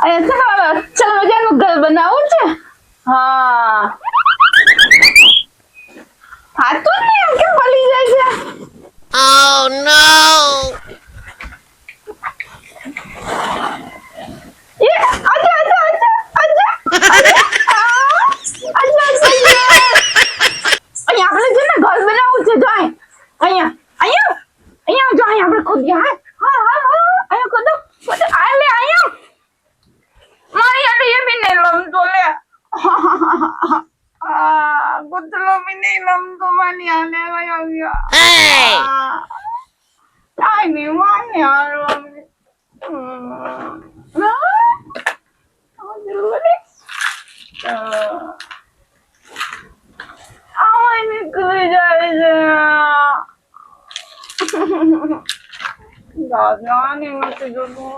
અહીંયા ચલ મજાનું ઘર બનાવવું છે. હા હાથું ને એમ કેમ પલી જાય છે? Oh no! ये आजा आजा आजा आजा आजा અહીંયા આપણે છે ને ઘર બનાવવું છે. જો અહીંયા અહીંયા અહીંયા જો અહીંયા આપણે ખોદીએ. હા હા હા અહીંયા ખોદો ખોદો. આ લે અહીંયા મારી યાર ये भी नहीं लमतो ले. गुतलो भी नहीं लमतो मानी आने गया. Hey! आई नहीं मानी यार. આવા નીકળી જાય છે. દાદા ને નથી જોતું.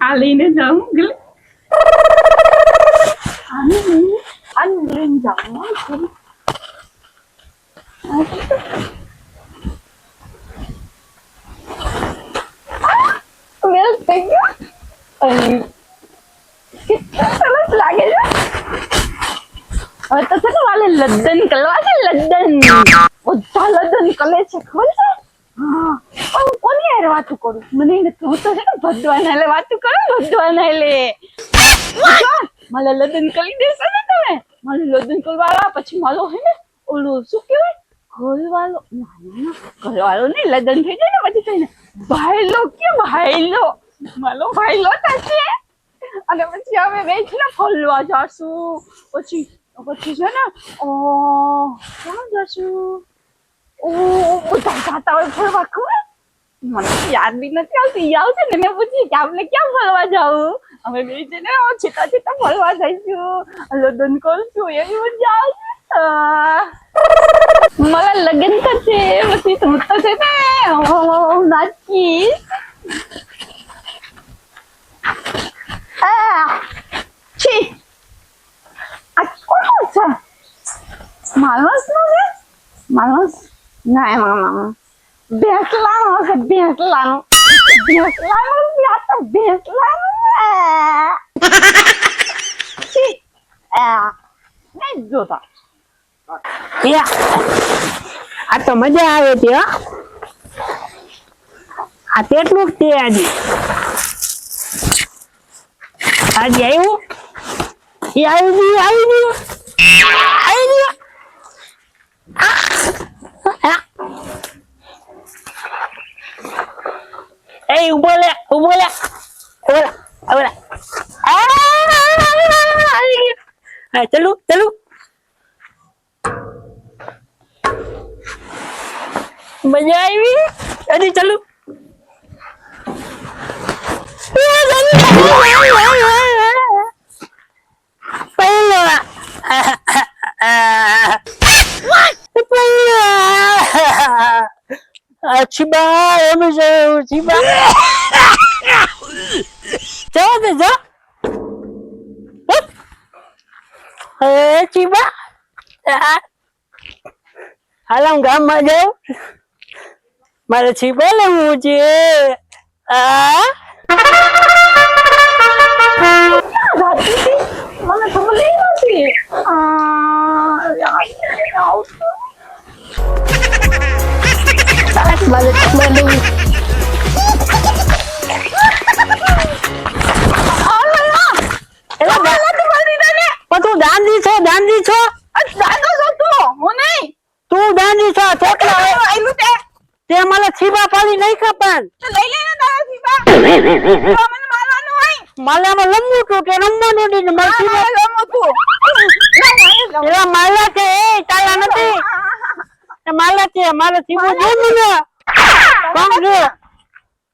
આ લઈને જાઉં ગલે આને લઈને જાઉં. મેલ થઈ ગયો. કેટલા સરસ લાગે છે. હવે તો છે ને વાલે લદ્દન કરવા છે. લદ્દન બધા લદ્દન કરે છે ખબર છે. હા કોની યાર વાતું કરું મને નથી. હું તો છે ને ભગવાન લે વાતું કરું. ભગવાન લે મારે લદ્દન કરી દેશો ને તમે. મારે લદ્દન કરવા પછી મારો હે ને ઓલું શું કહેવાય ઘરવાળો. ના ઘરવાળો નહીં લદ્દન થઈ જાય ને પછી થઈને ભાઈલો કે ભાઈલો મારો ભાઈલો થશે. અને પછી અમે બે છે ને ફરવા જશું. પછી છે ને ક્યાં જશું? બધા જાતા હોય ફરવા. ખબર મને યાદ બી નથી આવતી. આવશે ને મેં પૂછ્યું કે આપણે ક્યાં ફરવા જવું. અમે બે છે ને છેટા છેટા ફરવા જઈશું. લગ્ન કરશું એવી મજા આવશે. મારા લગ્ન થશે પછી તું તો છે ને નાચીશ. છી આ કોણ છે? માણસ નો છે? માણસ ના મામા ભેંસલાનો છે. ભેંસલાનો ભેંસલાનો આ તો ભેંસલાનો છી નહીં જોતા. આ તો મજા આવે છે. આ તેટલું જ તે આજે આવ્યું. એ આવી ગયું એ ઉભો લે ચલું મજા આવી. હજી ચલું Chiba, Chiba. Chiba. Halam gamma jauh. Malah Chiba lah muji. મને ખબર નથી. Balik Bandung. તું દાંડી છો? દાંડી છો? દાદો છો તું? હું નહીં. તું દાંડી છો? ચોકલા આયલું તે મને છીબા પાડી નહીં ખબર. લઈ લે ને તારા છીબા. મને મારવાનું હોય. માલામાં લંબુ તું કે રમવાનું નહીં. મારા છીબા લમો તું. એલા માલા કે તાલા નથી. માલા કે મારા છીબો જોઈ ને. કોણ છે?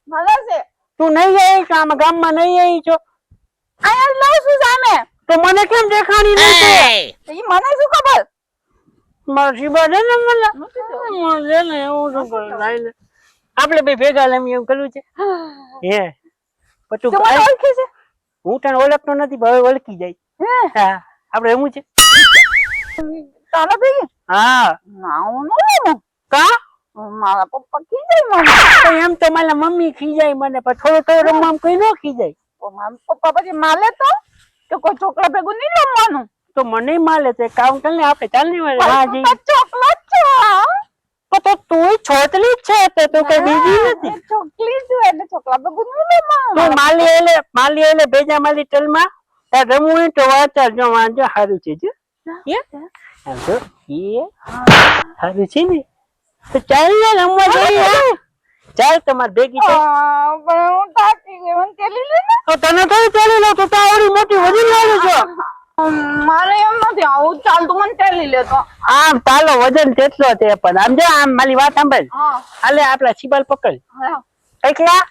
માલા છે. તું નહીં આવી છો? આમાં ગામમાં નહીં આવી છો? આયા લઉં છું સામે. તો મને કેમ દેખાણી નહીં? ઈ મને શું ખબર? મારા છીબા છે ને મને ને એવું શું કરું? આપણે બે ભેગા લમી એવું કર્યું છે. હે પછી તું મને ઓળખે છે? હું તને ઓળખતો નથી હવે ઓળખી જાય. હા આપણે એમ છે. તારા ભેગી? હા ના હું નો લેવું. કા મારા પપ્પા ખીજાય મને. તો એમ તો મારા મમ્મી ખીજાય મને, પણ થોડો થોડો રમવામાં કોઈ ન ખીજાય. તો મારા પપ્પા પછી માલે તો કોઈ છોકરા ભેગું નહીં રમવાનું. તો મને માલે તો કામ કર ને આપણે ચાલ ને હા જી. ચોકલો છો તો તું છોતલી જ છે તો કઈ બીજી નથી. ચોકલી છું એટલે છોકરા ભેગું નહીં રમવાનું. તું માલી એટલે ભેજા માલી ટલમાં તાર રમવું હોય તો વાંચા જો વાંચો સારું છે જો આમ તો એ સારું છે ને તો ચાલ ને રમવા જઈએ. ચાલ તમારે ભેગી થાય. પણ હું થાકી ગઈ મને તેલી લે ને. તો તને થોડી ચાલી લો તો આવડી મોટી વધી લાવે છો. મારે એમ નથી આવું ચાલતું મને તેલી લેતો. આમ તાલો વજન તેટલો છે પણ આમ જો આમ મારી વાત સાંભળ. હાલે આપડા છીબાલ પકડ એકલા.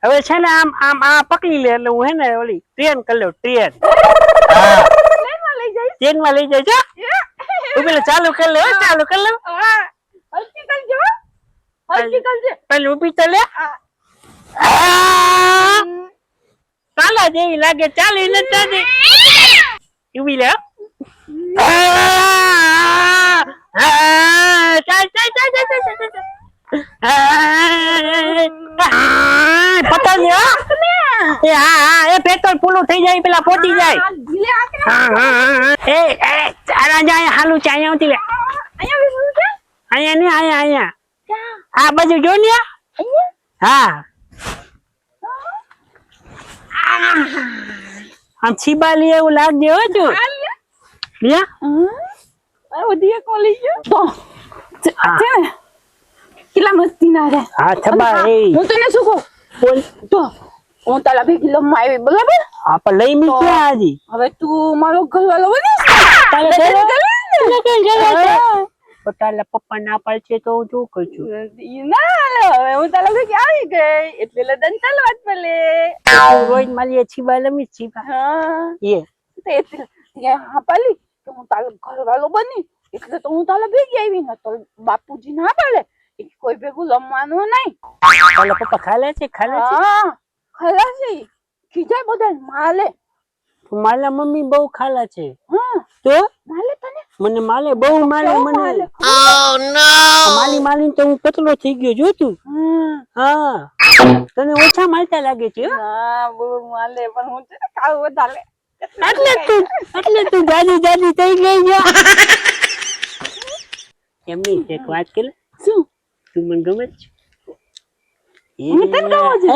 હવે છે ને આમ આમ આ પકડી લે એટલે હું હે ને ઓલી ટ્રેન કરી લઉં ટ્રેન. ટ્રેન માં લઈ જાય છે પેલા ચાલુ કરી લે ચાલુ કરી લે. હલકી કરજો હલકી કરજે. પેલું ઉભી તો લે. ચાલા જેવી લાગે ચાલી ને ચાલી ઉભી લે. ચાલ ચાલ ચાલ ચાલ પકડ એ હા એ પેટ્રોલ પૂરું થઈ જાય પેલા પહોંચી જાય. એ ચારા જાય હાલું છે અહીંયા આવતી લે. અહીંયા ને અહીંયા આ બાજુ જો ને. હા આમ છીબાલી એવું લાગજે હો તું. કેટલા મસ્તી ના રે. હા છબા એ હું તને શું કહું બોલ તો હું તારા ભેગી લમવા આવી બરાબર. આપણે લઈ મી ક્યાં આજી. હવે તું મારો ઘરવાળો બનીશ. તારા પપ્પા ના પાડશે તો હું શું કરશું. ના હવે હું તારા ભેગી આવી ગઈ એટલે લડન ચાલવા જ ભલે. રોજ મારી છીબા લમી છીબા. હા એ હા પાલી કે હું તારો ઘરવાળો બની એટલે તો હું તારા ભેગી આવી ને તો બાપુજી ના પાડે કોઈ ભેગું લમવાનું નહીં. તારા પપ્પા ખાલે છે ખાલે છે. હા ખાલા છે ખીજાય બધા માલે. મારા મમ્મી બહુ ખાલા છે. તો માલે તને મને માલે બહુ માલે મને. Oh no! માલી માલી તો હું કતલો થઈ ગયો જો તું. હા તને ઓછા માલતા લાગે છે. હા બહુ માલે પણ હું છે કાવ વધારે. એટલે તું જાજી જાજી થઈ ગઈ છે. એમની એક વાત કે શું તું મને ગમે છે. મને તને ગમે છે.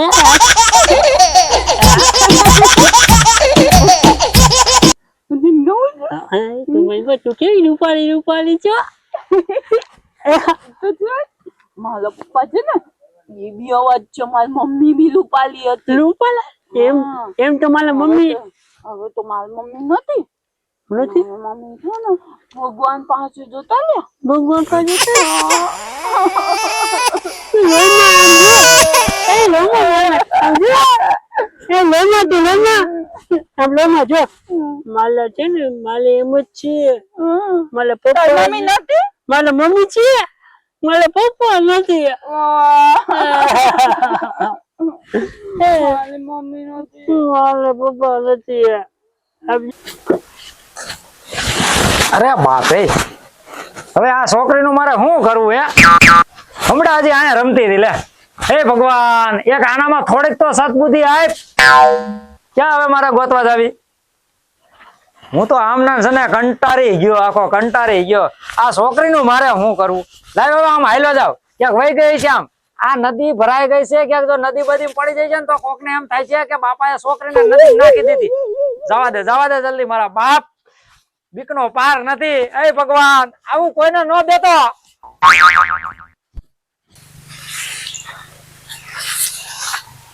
તું મને તું કેવી રૂપાળી છો. મારા પપ્પા છે ને એ બી અવાજ છે મારી મમ્મી બી રૂપાળી હતી. રૂપાલા એમ એમ તો મારા મમ્મી હવે તો મારી મમ્મી નથી. મમ્મી છે ને ભગવાન પાસે જતા લે. ભગવાન પાસે જો માલા છે ને માલે એમ જ છે. મારા પપ્પા મમ્મી નથી. મારા મમ્મી છે મારા પપ્પા નથી. મારી મમ્મી નથી. મારા પપ્પા નથી. અરે બાપે હવે આ છોકરીનું મારે શું કરવું હે. હમણાં હજી અહીંયા રમતી હતી લે. હે ભગવાન એક આનામાં થોડીક તો સદબુદ્ધિ આપ. ક્યાં હવે મારે ગોતવા જાવી. હું તો આમના છે ને કંટાળી ગયો આખો કંટાળી ગયો. આ છોકરીનું મારે શું કરવું. લાવ હવે આમ હાલ્યો જાવ ક્યાંક વહી ગઈ છે. આમ આ નદી ભરાઈ ગઈ છે ક્યાંક તો નદી બધી પડી જાય છે ને તો કોકને એમ થાય છે કે બાપાએ છોકરીને નદી નાખી દીધી. જવા દે જલ્દી મારા બાપ બીકનો પાર નથી. એ ભગવાન આવું કોઈને ન દેતો.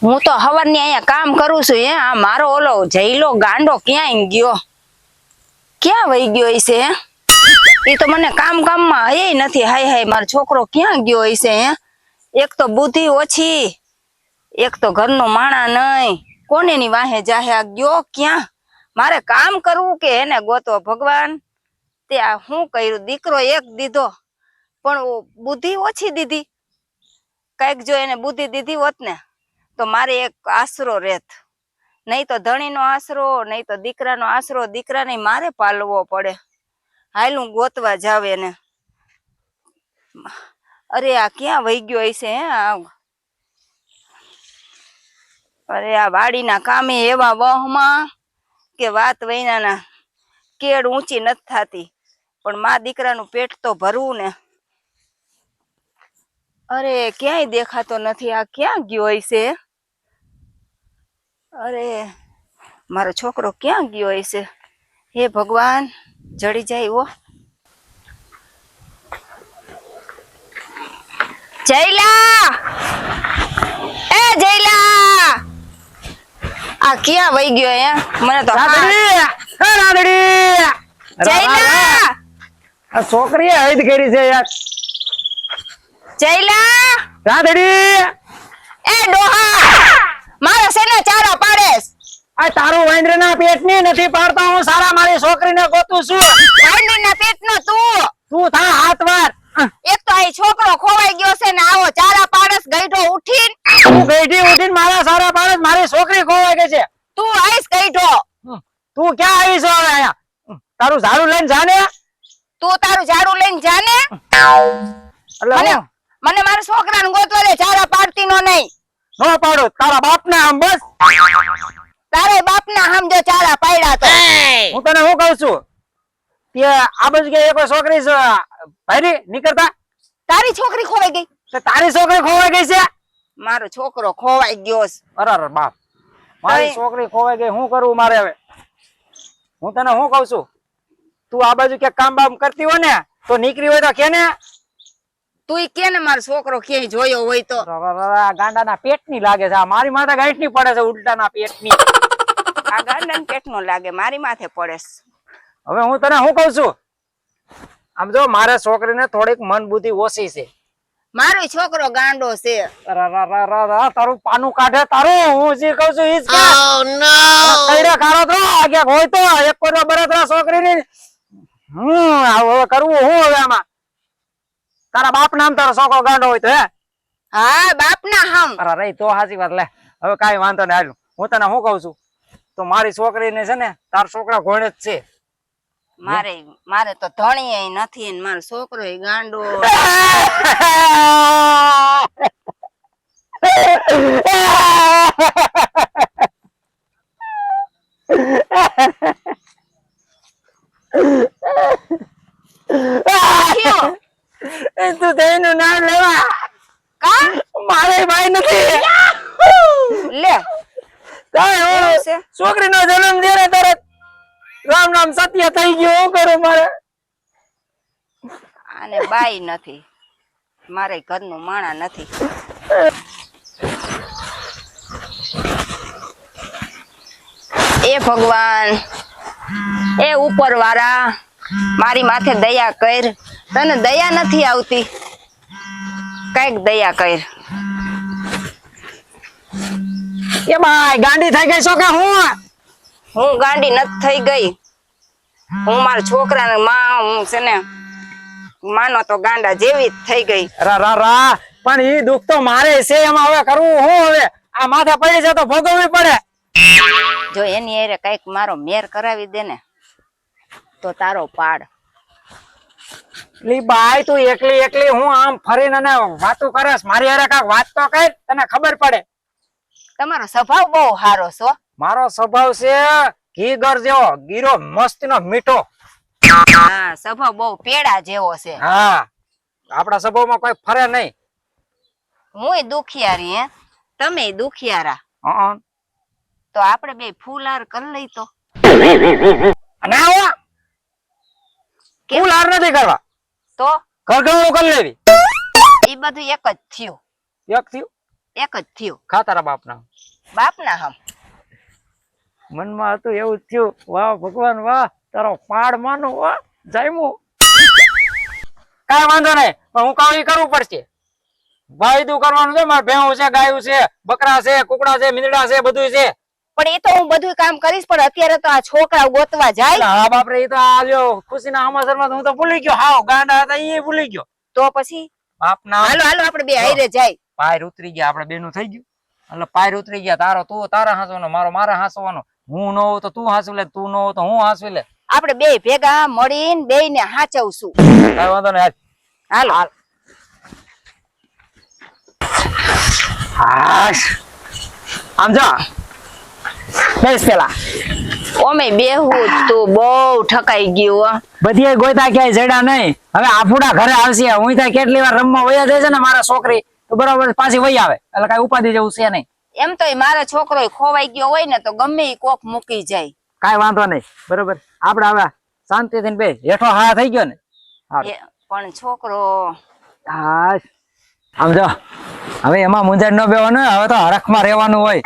હું તો હવારની અહીંયા કામ કરું છું. આ મારો ઓલો જઈલો ગાંડો ક્યાંય ગયો. ક્યાં વહી ગયો હશે. એ તો મને કામમાં એ નથી. હાય મારો છોકરો ક્યાં ગયો હશે. એક તો બુદ્ધિ ઓછી એક તો ઘરનો માણા નહીં. કોનેની વાહે જાહે આ ગયો ક્યાં. મારે કામ કરવું કે એને ગોતો. ભગવાન તે આ શું કર્યું. દીકરો એક દીધો પણ બુદ્ધિ ઓછી દીધી. કઈક જો એને બુદ્ધિ દીધી હોત ને તો મારે એક આશરો રહેત. નહીં તો ધણીનો આશરો નહીં તો દીકરાનો આશરો. દીકરાને મારે પાલવો પડે. હાલ હું ગોતવા જાવ એને. અરે આ ક્યાં વહી ગયો હશે હે અરે આ વાડીના કામે એવા વહમાં કે વાત વૈનાના કેડ ઊંચી નથી થાતી પણ મા દીકરાનું પેટ તો ભરવું ને અરે ક્યાંય દેખાતો નથી આ ક્યાં ગયો હશે અરે મારો છોકરો ક્યાં ગયો હશે હે ભગવાન જડી જાય ઓ જયલા એ જયલા આ ક્યાં વહી ગયો હે મને તો જયલા આ છોકરીએ હૈદ કરી છે યાર જયલા રાધડી એ ડોહા મારો સેને ચારો પાડેસ આ તારું વાંદરાના પેટની નથી પાડતા હું સારા મારી છોકરીને ગોતું છું વાંદરીના પેટનો તું થા હાથ વાર એક તો આ છોકરો ખોવાઈ ગયો છે ને આવો ચારા પાડસ ગઈઢો ઉઠીન તું બેઠી ઉઠીને મારા સારા પાડે મારી છોકરી ખોવાઈ ગઈ છે તું આઈસ ગઈઢો તું ક્યાં આવી છો હવે અહીંયા તારું ઝાડુ લઈને જાને તું તારું ઝાડુ લઈને જાને એટલે મને હું મને મારા છોકરાને ગોતવા દે ચારા પાડતી નો નહીં નો પાડો તારા બાપના આમ બસ તારે બાપના હમ જો ચારા પાડ્યા તો Hey! હું તને શું કહું છું તે આ બાજુ કે એક છોકરી છે ભાઈ નીકળતા તારી છોકરી ખોવાઈ ગઈ તે તારી છોકરી ખોવાઈ ગઈ છે મારો છોકરો ખોવાઈ ગયો છે. અરે બાપ મારી તઈ- છોકરી ખોવાઈ ગઈ શું કરવું મારે હવે હું તને શું કહું છું તું આ બાજુ કે કામ બામ કરતી હોય ને તો નીકળી હોય તો કે ને તુંય કે ને મારો છોકરો ક્યાંય જોયો હોય તો ગાંડાના પેટની લાગે છે આ મારી માથે ગાંઠની પડે છે ઉલટાના પેટની આ ગાંડન પેટનો લાગે મારી માથે પડેસ હવે હું તને શું કહું છું આમ જો મારે છોકરીને થોડીક મન બુદ્ધિ ઓછી છે મારો છોકરો ગાંડો છે તારું પાનું કાઢે તારું હું જે કહું છું ઈ જ કે Oh no! કઈરે ખારો તો આગળ હોય તો એક કોઈ બરાબર છોકરીની હવે કરવું હું હવે આમાં તારા બાપ નામ તારો છોકરો ગાંડો હોય તો હે હા બાપના હમ અરે રે તો હાચી વાત લે હવે કાઈ વાંધો નહીં હાલું હું તને શું કહું છું તો મારી છોકરીને છે ને તાર છોકરા ઘોડે જ છે મારે તો ધણીએ નથી ને મારો છોકરો ગાંડો થયો? તું તેનું નામ લેવા કા મારે ભાઈ નથી લે કાંઈ હું એવું છે? છોકરીનો જન્મ દે ને તરત રામ નામ સત્ય થઈ ગયું હું કરું મારે આને બાઈ નથી મારે ઘરનું માણા નથી એ ભગવાન એ ઉપરવાળા મારી માથે દયા કર તને દયા નથી આવતી કઈક દયા કર એ ભાઈ ગાંડી થઈ ગઈ છો કે હું ગાંડી નથી થઈ ગઈ હું મારા છોકરાને હું છે ને માનો તો ગાંડા જેવી જ થઈ ગઈ રા પણ ઈ દુઃખ તો મારે છે એમાં હવે કરવું હું હવે આ માથે પડી છે તો ભોગવવી પડે જો એની હારે કઈક મારો મેર કરાવી દે ને તો તારો પાડ લી બાઈ તું એકલી એકલી હું આમ ફરીને ને વાતું કરસ મારી હારે કાક વાત તો કર તને ખબર પડે તમારો સ્વભાવ બહુ સારો છો મારો સ્વભાવ છે ઘી ગર જેવો ગીરો મસ્તીનો મીઠો હા સ્વભાવ બહુ પેડા જેવો છે હા આપણા સ્વભાવમાં કોઈ ફરે નહીં હું દુખિયારી હે તમે દુખિયારા હં. તો આપણે બે ફૂલહાર કરી લઈ તો અને આવો ફૂલ હાર નથી કરવા તો ઘરઘરનું કરી લેવી એ બધું એક જ થયું એક થયું એક જ થયું ખા તારા બાપના બાપના હમ મનમાં હતું એવું જ થયું વાહ ભગવાન વાહ તારો પાડ માનો વાહ જાયમું કાંઈ વાંધો નહીં પણ હું કામ ઈ કરવું પડશે વાયદું કરવાનું છે મારે ભેહું છે ગાયું છે બકરા છે કુકડા છે મીંદડા છે બધું છે પણ એ તો હું બધું કામ કરીશ પણ અત્યારે તો આ છોકરા ગોતવા જાય હા બાપરે ઈ તો આ લ્યો ખુશીના સમાચારમાં હું તો ભૂલી ગયો હાવ ગાંડા હતા ઈ ભૂલી ગયો તો પછી બાપના હાલો હાલો આપણે બે હારે જાય પાયર ઉતરી ગયા આપણે બેનું થઈ ગયું એટલે પાયર ઉતરી ગયા તારો તું તારા હાંસવાનો મારો મારા હાંસવાનો હું ન હોઉં તો તું હાંસવી લે તું ન હોઉં તો હું હાંસવી લે આપણે બે ભેગા મળીને બે ને હાચવશું કઈ વાંધો નહીં હાલો હાશ આમ જો બેસ પેલા ઓમે બેહું જ તું બહુ ઠકાઈ ગયું હો. બધી ગોતા ક્યાંય જડ્યા નહીં. હવે આફુડા ઘરે આવશે હું ત્યાં કેટલી વાર રમવા વયા જાય છે ને મારા છોકરી તો બરોબર પાછી વહી આવે એટલે કઈ ઉપાધિ જેવું છે નહીં. એમ તો મારો છોકરો ખોવાઈ ગયો હોય ને તો ગમે ઈ કોક મૂકી જાય. કઈ વાંધો નહીં બરોબર આપડે હવે શાંતિથી બે હેઠો હા થઈ ગયો ને. પણ છોકરો હા આમ જો હવે એમાં મુંજાઈ ન બેવાનું હવે તો હરખમાં રહેવાનું હોય.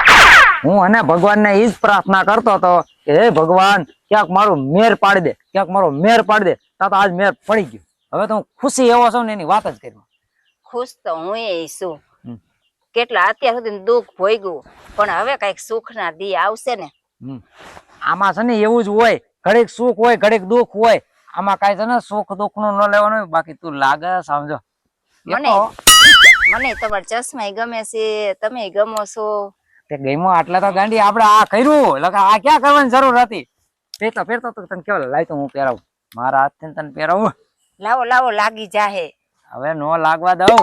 હું અને ભગવાનને ઈ જ પ્રાર્થના કરતો હતો કે હે ભગવાન ક્યાંક મારું મેર પાડી દે ક્યાંક મારો મેર પાડી દે તો આજ મેર પડી ગયો. હવે તો હું ખુશી એવો છું ને એની વાત જ કરી. ખુશ તો હું છું કેટલા અત્યાર સુધી દુઃખ ભોગ્યું પણ હવે કઈક સુખ ના દી આવશે ને. આમાં છે ને એવું જ હોય ઘડીક સુખ હોય ઘડીક દુઃખ હોય. આમાં કઈ છે ને સુખ દુઃખ નું ન લેવાનું હોય. બાકી તું લાગે સમજો મને તમારા ચશ્મા ગમે છે તમે ગમો છો. તે ગઈમો આટલા તો ગાંડી આપડે આ કર્યું એટલે આ ક્યાં કરવાની જરૂર હતી. ફેરતો તો તને કેવો લાય તો હું પહેરાવું મારા હાથથી તને પહેરાવું. લાવો લાવો લાગી જાહે. હવે નો લાગવા દઉં.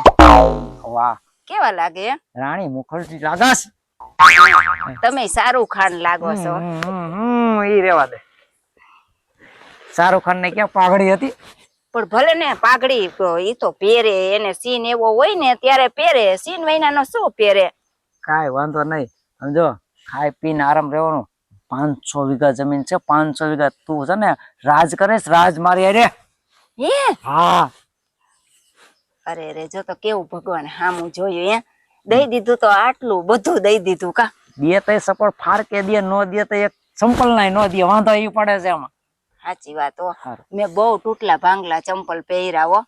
વાહ કેવા લાગે રાણી મુખર્જી લાગસ. તમે શાહરુખ ખાન લાગો છો. ઈ રેવા દે. શાહરુખ ખાન ને ક્યાં પાઘડી હતી પણ ભલે ને પાઘડી ઈ તો પહેરે એને સીન એવો હોય ને ત્યારે પહેરે સીન મહિનાનો શું પહેરે. કાઈ વાંધો નહીં સમજો ખાઈ પીને આરામ રહેવાનું. 500 વીઘા જમીન છે 500 વીઘા તું છે ને રાજ કરેશ રાજ મારી અરે. હે હા અરે રે જો તો કેવું ભગવાન હામું જોયું હે દઈ દીધું તો આટલું બધું દઈ દીધું કા. દે તો સપોર્ટ ફાડકે દે નો દે તો એક સંપલ નાય નો દે વાંધો ઈ પડે છે એમાં. સાચી વાત હો મેં બહુ તૂટલા ભાંગલા ચંપલ પહેરાવો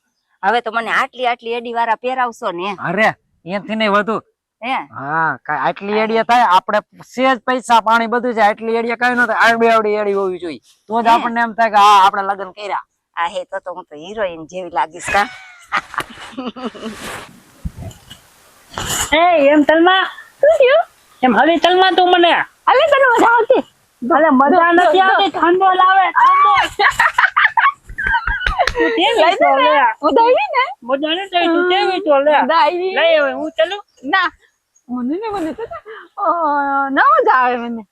હવે તો મને આટલી આટલી એડી વાળા પહેરાવશો ને. અરે એનથી નહીં વધુ. હે હા કઈ આટલી એડીએ થાય આપણે સેજ પૈસા પાણી બધું છે આટલી એડીએ કઈ ન થાય. આવડી એડી હોવી જોઈએ તો જ આપણને એમ થાય કે હા આપણે લગ્ન કર્યા. આ હે તો હું તો હિરોઈન જેવી લાગીશ કા. એમ તલમાં શું થયું? એમ હવે તલમાં તું મને અલે તને મજા આવતી? ભલે મજા નથી આવતી ઠંડો લાવે ઉદાવી ને મજા નથી તું કેવી તો લે ઉદાવી લઈ હવે હું ચાલું ના મને તો ના મજા આવે મને.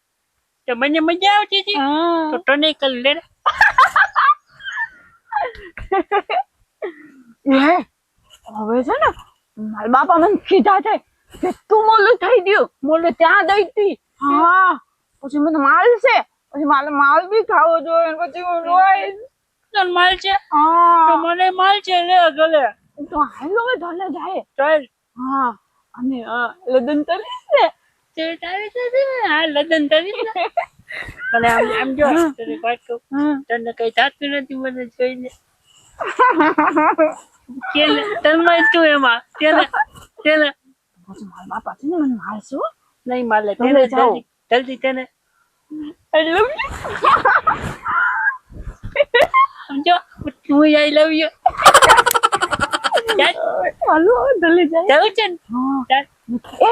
તો મને મજા આવતી હતી તો તને કલ લે હવે છે ને મારા બાપા મને કીધા છે કે તું મોલું થઈ ગયું મોલું ત્યાં દઈ હતી. હા પછી મને માલ છે પછી મારે માલ બી ખાવો જોઈએ પછી હું રોઈશ. તન માલ છે હા તો મને માલ છે લે ગલે તો હાલો હવે ધલે જાય. ચાલ હા અને લગ્ન કરીશ ને તે તારી સાથે હા લગન કરી ને પણ આમ જો તને વાત કહું તને કઈ થાતું નથી મને જોઈને કેને તન્મય તું એમાં તેને પછી મારા બાપા છે ને મને મારશો નહીં માલે ભલે તેને જાઓ. જલ્દી તેને I love you. સમજો હું આઈ લવ યુ હાલો ધલે જાય. જવું છે ને ચાલ એ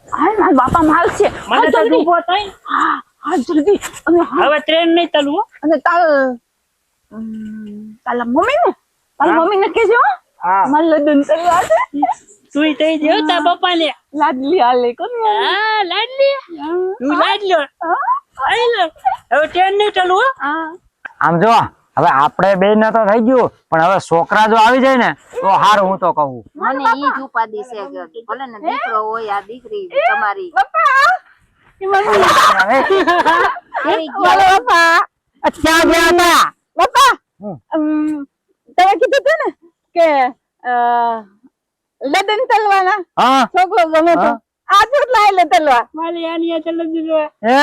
હાલ મારા બાપા માલ છે મને તો ઊભો થાય હા હા જલ્દી અને હા હવે ટ્રેન નહીં ચાલુ હો અને તારા મમ્મી ને તારા મમ્મી ને કેજે હો હા મારા લગ્ન કરવા છે તું થઈ ગયો તા પપ્પા ને લાડલી હાલે કોણ હા લાડલી તું લાડલો આઈ લો હવે ટ્રેન નહીં ચાલુ હો હા આમ જો હવે આપણે બે ને તો થઈ ગયું પણ હવે છોકરા જો આવી જાય ને તો હારું હું તો કહું. મને ઈ જ ઉપાધિ છે કે ભલે ને દીકરો હોય આ દીકરી તમારી બાપા એવી બોલો બાપા ક્યાં ગયા હતા? બાપા તમે કીધું હતું ને કે લગ્ન તલવાના હા છોકરો ગમે તો આ કેટલા એટલે તલવા મારી આની ચાલ દીધો હે?